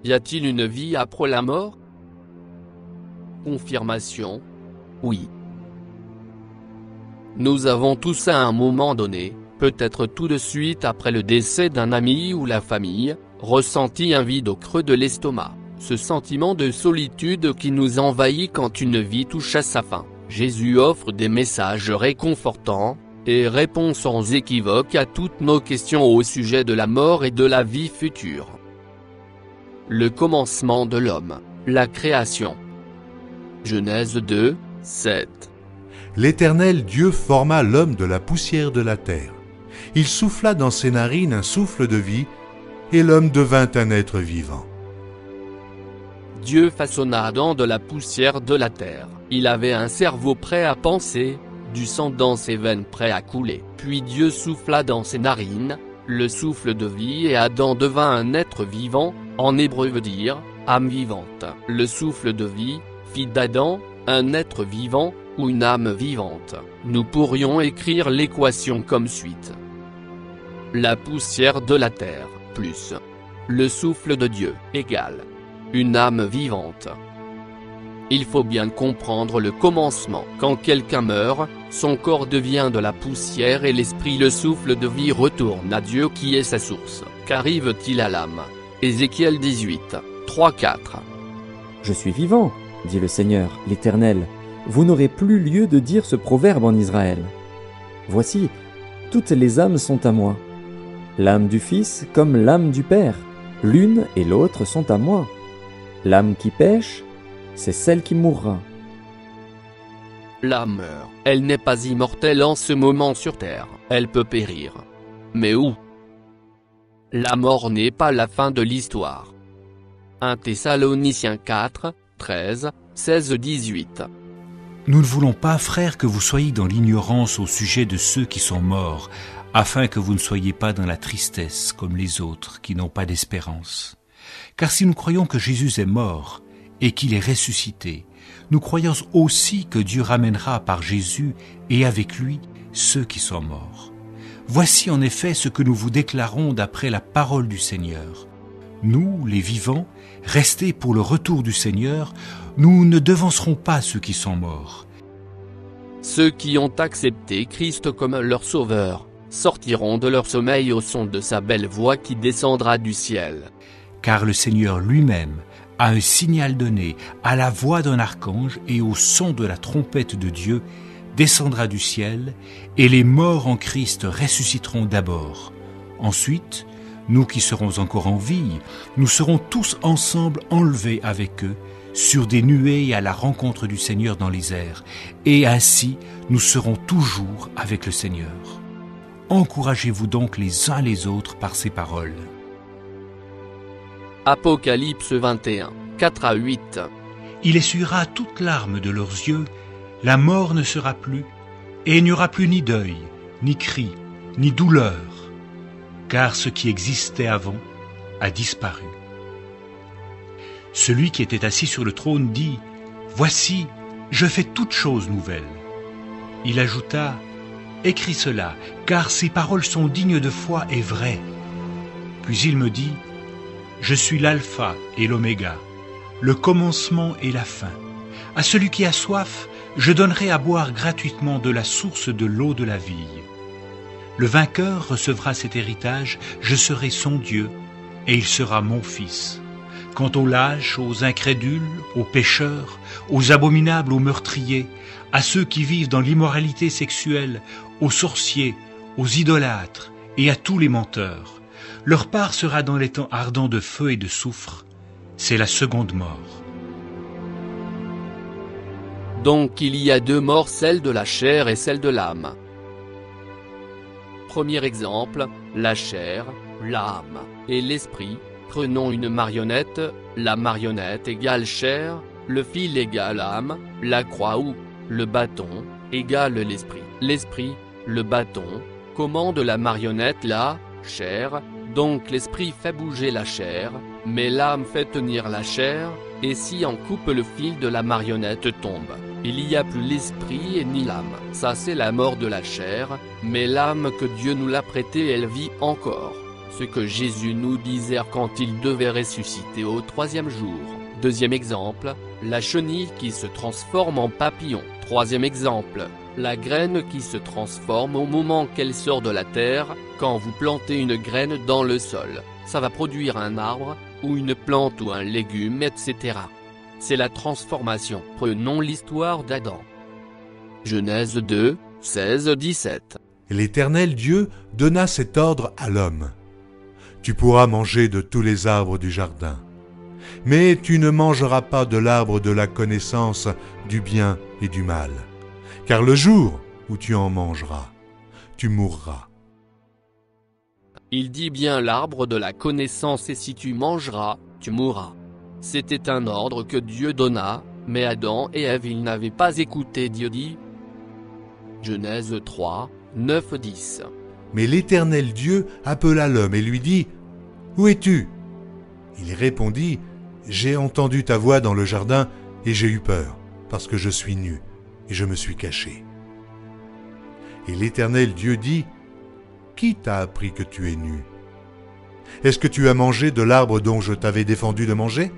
Y a-t-il une vie après la mort? Confirmation. Oui. Nous avons tous à un moment donné, peut-être tout de suite après le décès d'un ami ou la famille, ressenti un vide au creux de l'estomac, ce sentiment de solitude qui nous envahit quand une vie touche à sa fin. Jésus offre des messages réconfortants, et répond sans équivoque à toutes nos questions au sujet de la mort et de la vie future. Le commencement de l'homme, la création. Genèse 2, 7. L'Éternel Dieu forma l'homme de la poussière de la terre. Il souffla dans ses narines un souffle de vie, et l'homme devint un être vivant. Dieu façonna Adam de la poussière de la terre. Il avait un cerveau prêt à penser, du sang dans ses veines prêt à couler. Puis Dieu souffla dans ses narines, le souffle de vie, et Adam devint un être vivant, en hébreu veut dire, âme vivante. Le souffle de vie, fit d'Adam, un être vivant, ou une âme vivante. Nous pourrions écrire l'équation comme suite. La poussière de la terre, plus le souffle de Dieu, égale une âme vivante. Il faut bien comprendre le commencement. Quand quelqu'un meurt, son corps devient de la poussière et l'esprit, le souffle de vie, retourne à Dieu qui est sa source. Qu'arrive-t-il à l'âme? Ézéchiel 18, 3-4. Je suis vivant, dit le Seigneur, l'Éternel. Vous n'aurez plus lieu de dire ce proverbe en Israël. Voici, toutes les âmes sont à moi. L'âme du Fils comme l'âme du Père, l'une et l'autre sont à moi. L'âme qui pêche, c'est celle qui mourra. L'âme meurt. Elle n'est pas immortelle en ce moment sur terre. Elle peut périr. Mais où? La mort n'est pas la fin de l'histoire. 1 Thessaloniciens 4, 13, 16, 18. Nous ne voulons pas, frères, que vous soyez dans l'ignorance au sujet de ceux qui sont morts, afin que vous ne soyez pas dans la tristesse comme les autres qui n'ont pas d'espérance. Car si nous croyons que Jésus est mort et qu'il est ressuscité, nous croyons aussi que Dieu ramènera par Jésus et avec lui ceux qui sont morts. Voici en effet ce que nous vous déclarons d'après la parole du Seigneur. Nous, les vivants, restés pour le retour du Seigneur, nous ne devancerons pas ceux qui sont morts. Ceux qui ont accepté Christ comme leur sauveur, sortiront de leur sommeil au son de sa belle voix qui descendra du ciel. Car le Seigneur lui-même a un signal donné, à la voix d'un archange et au son de la trompette de Dieu, descendra du ciel, et les morts en Christ ressusciteront d'abord. Ensuite, nous qui serons encore en vie, nous serons tous ensemble enlevés avec eux, sur des nuées à la rencontre du Seigneur dans les airs, et ainsi nous serons toujours avec le Seigneur. Encouragez-vous donc les uns les autres par ces paroles. Apocalypse 21, 4-8. Il essuiera toute larme de leurs yeux, la mort ne sera plus, et il n'y aura plus ni deuil, ni cri, ni douleur, car ce qui existait avant a disparu. Celui qui était assis sur le trône dit « Voici, je fais toutes choses nouvelles. » Il ajouta « Écris cela, car ces paroles sont dignes de foi et vraies. » Puis il me dit « Je suis l'alpha et l'oméga, le commencement et la fin. À celui qui a soif, je donnerai à boire gratuitement de la source de l'eau de la vie. Le vainqueur recevra cet héritage, je serai son Dieu, et il sera mon fils. Quant aux lâches, aux incrédules, aux pécheurs, aux abominables, aux meurtriers, à ceux qui vivent dans l'immoralité sexuelle, aux sorciers, aux idolâtres et à tous les menteurs, leur part sera dans les temps ardents de feu et de soufre. C'est la seconde mort. Donc il y a deux morts, celle de la chair et celle de l'âme. Premier exemple, la chair, l'âme et l'esprit. Prenons une marionnette, la marionnette égale chair, le fil égale âme, la croix ou le bâton égale l'esprit. L'esprit, le bâton, commande la marionnette, la chair, donc l'esprit fait bouger la chair, mais l'âme fait tenir la chair, et si on coupe le fil de la marionnette tombe, il n'y a plus l'esprit et ni l'âme. Ça c'est la mort de la chair, mais l'âme que Dieu nous l'a prêtée, elle vit encore. ce que Jésus nous disait quand il devait ressusciter au troisième jour. Deuxième exemple, la chenille qui se transforme en papillon. Troisième exemple, la graine qui se transforme au moment qu'elle sort de la terre. Quand vous plantez une graine dans le sol, ça va produire un arbre, ou une plante ou un légume, etc. C'est la transformation. Prenons l'histoire d'Adam. Genèse 2, 16-17. L'Éternel Dieu donna cet ordre à l'homme. Tu pourras manger de tous les arbres du jardin, mais tu ne mangeras pas de l'arbre de la connaissance du bien et du mal, car le jour où tu en mangeras, tu mourras. Il dit bien l'arbre de la connaissance, et si tu mangeras, tu mourras. C'était un ordre que Dieu donna, mais Adam et Ève ils n'avaient pas écouté. Dieu dit. Genèse 3, 9-10. Mais l'Éternel Dieu appela l'homme et lui dit « Où es-tu » Il répondit « J'ai entendu ta voix dans le jardin et j'ai eu peur, parce que je suis nu et je me suis caché. » Et l'Éternel Dieu dit « Qui t'a appris que tu es nu ? Est-ce que tu as mangé de l'arbre dont je t'avais défendu de manger ?»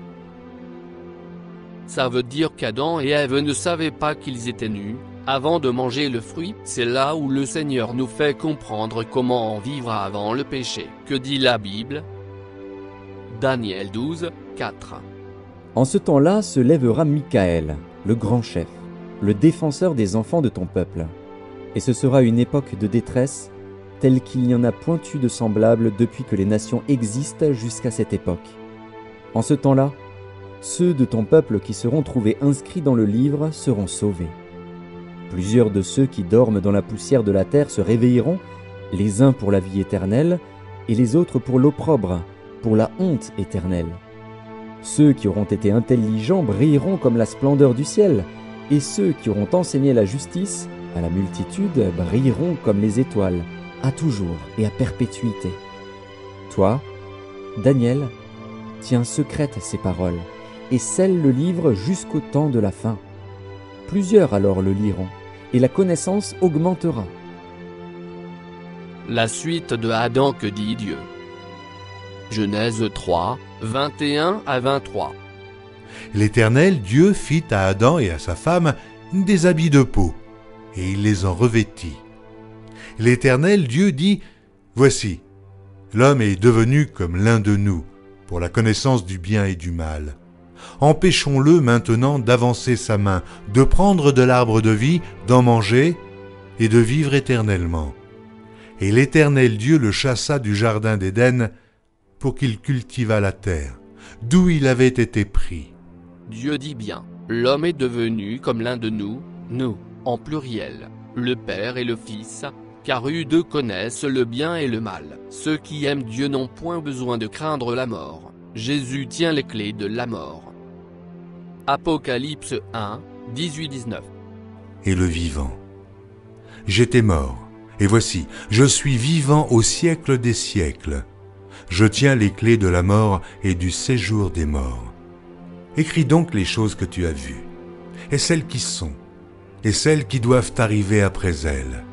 Ça veut dire qu'Adam et Ève ne savaient pas qu'ils étaient nus avant de manger le fruit. C'est là où le Seigneur nous fait comprendre comment en vivre avant le péché. Que dit la Bible ? Daniel 12, 4. En ce temps-là se lèvera Michaël, le grand chef, le défenseur des enfants de ton peuple. Et ce sera une époque de détresse, telle qu'il n'y en a point eu de semblable depuis que les nations existent jusqu'à cette époque. En ce temps-là, ceux de ton peuple qui seront trouvés inscrits dans le livre seront sauvés. Plusieurs de ceux qui dorment dans la poussière de la terre se réveilleront, les uns pour la vie éternelle, et les autres pour l'opprobre, pour la honte éternelle. Ceux qui auront été intelligents brilleront comme la splendeur du ciel, et ceux qui auront enseigné la justice à la multitude brilleront comme les étoiles, à toujours et à perpétuité. Toi, Daniel, tiens secrètes ces paroles, et scelle le livre jusqu'au temps de la fin. Plusieurs alors le liront, et la connaissance augmentera. La suite de Adam. Que dit Dieu ? Genèse 3, 21-23. L'Éternel Dieu fit à Adam et à sa femme des habits de peau, et il les en revêtit. L'Éternel Dieu dit « Voici, l'homme est devenu comme l'un de nous, pour la connaissance du bien et du mal. Empêchons-le maintenant d'avancer sa main, de prendre de l'arbre de vie, d'en manger et de vivre éternellement. » Et l'Éternel Dieu le chassa du jardin d'Éden pour qu'il cultivât la terre, d'où il avait été pris. Dieu dit bien, l'homme est devenu comme l'un de nous, en pluriel, le Père et le Fils, car eux deux connaissent le bien et le mal. Ceux qui aiment Dieu n'ont point besoin de craindre la mort. Jésus tient les clés de la mort. Apocalypse 1, 18-19. Et le vivant. J'étais mort, et voici, je suis vivant au siècle des siècles. Je tiens les clés de la mort et du séjour des morts. Écris donc les choses que tu as vues, et celles qui sont, et celles qui doivent arriver après elles.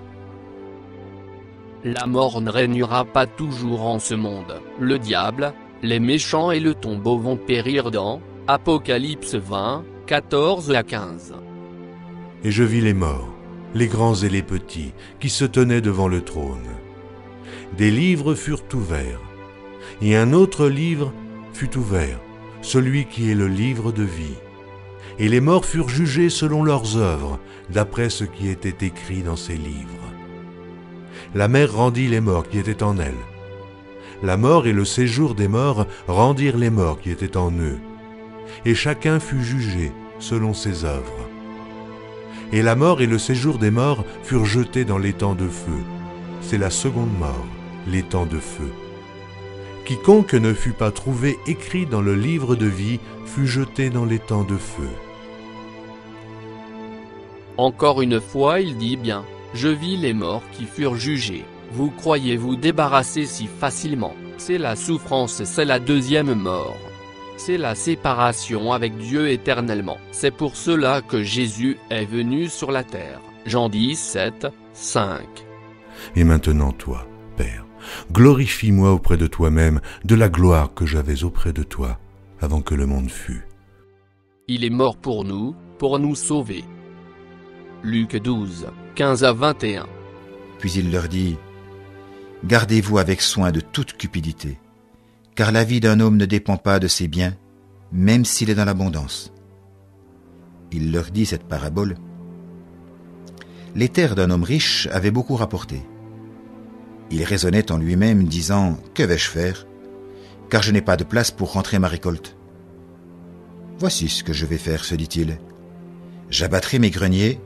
La mort ne régnera pas toujours en ce monde. Le diable, les méchants et le tombeau vont périr dans Apocalypse 20, 14-15. Et je vis les morts, les grands et les petits, qui se tenaient devant le trône. Des livres furent ouverts, et un autre livre fut ouvert, celui qui est le livre de vie. Et les morts furent jugés selon leurs œuvres, d'après ce qui était écrit dans ces livres. La mer rendit les morts qui étaient en elle. La mort et le séjour des morts rendirent les morts qui étaient en eux. Et chacun fut jugé selon ses œuvres. Et la mort et le séjour des morts furent jetés dans l'étang de feu. C'est la seconde mort, l'étang de feu. Quiconque ne fut pas trouvé écrit dans le livre de vie fut jeté dans l'étang de feu. Encore une fois il dit bien, je vis les morts qui furent jugés. Vous croyez vous débarrasser si facilement. C'est la souffrance, c'est la deuxième mort. C'est la séparation avec Dieu éternellement. C'est pour cela que Jésus est venu sur la terre. Jean 17, 5. Et maintenant toi, Père, glorifie-moi auprès de toi-même de la gloire que j'avais auprès de toi avant que le monde fût. Il est mort pour nous sauver. Luc 12, 15 à 21. Puis il leur dit, « Gardez-vous avec soin de toute cupidité, car la vie d'un homme ne dépend pas de ses biens, même s'il est dans l'abondance. » Il leur dit cette parabole. Les terres d'un homme riche avaient beaucoup rapporté. Il raisonnait en lui-même, disant, « Que vais-je faire? Car je n'ai pas de place pour rentrer ma récolte. » « Voici ce que je vais faire, se dit-il. J'abattrai mes greniers,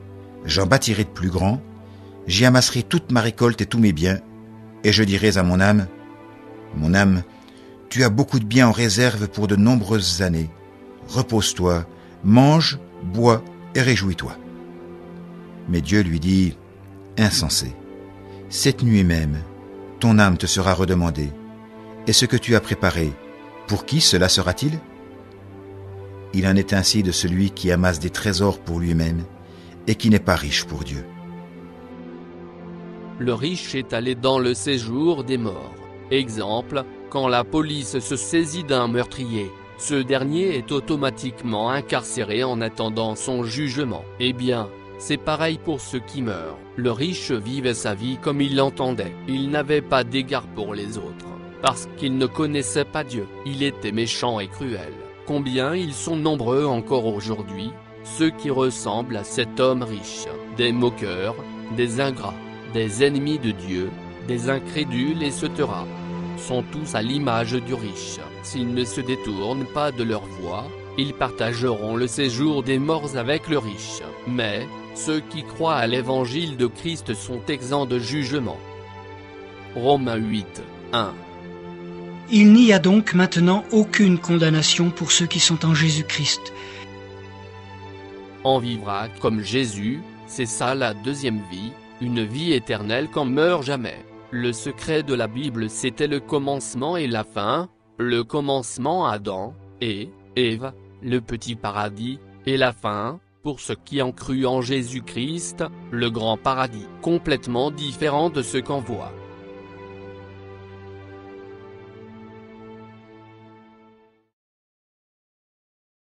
j'en bâtirai de plus grands, j'y amasserai toute ma récolte et tous mes biens, et je dirai à mon âme, « Mon âme, tu as beaucoup de biens en réserve pour de nombreuses années. Repose-toi, mange, bois et réjouis-toi. » Mais Dieu lui dit, « Insensé, cette nuit même, ton âme te sera redemandée, et ce que tu as préparé, pour qui cela sera-t-il ? Il en est ainsi de celui qui amasse des trésors pour lui-même et qui n'est pas riche pour Dieu. » Le riche est allé dans le séjour des morts. Exemple, quand la police se saisit d'un meurtrier, ce dernier est automatiquement incarcéré en attendant son jugement. Eh bien, c'est pareil pour ceux qui meurent. Le riche vivait sa vie comme il l'entendait. Il n'avait pas d'égard pour les autres, parce qu'il ne connaissait pas Dieu. Il était méchant et cruel. Combien ils sont nombreux encore aujourd'hui, ceux qui ressemblent à cet homme riche, des moqueurs, des ingrats, des ennemis de Dieu, des incrédules et cetera, sont tous à l'image du riche. S'ils ne se détournent pas de leur voie, ils partageront le séjour des morts avec le riche. Mais, ceux qui croient à l'évangile de Christ sont exempts de jugement. Romains 8, 1. Il n'y a donc maintenant aucune condamnation pour ceux qui sont en Jésus-Christ. On vivra comme Jésus, c'est ça la deuxième vie, une vie éternelle qu'on meurt jamais. Le secret de la Bible c'était le commencement et la fin, le commencement Adam et Ève, le petit paradis, et la fin, pour ceux qui ont cru en Jésus-Christ, le grand paradis, complètement différent de ce qu'on voit.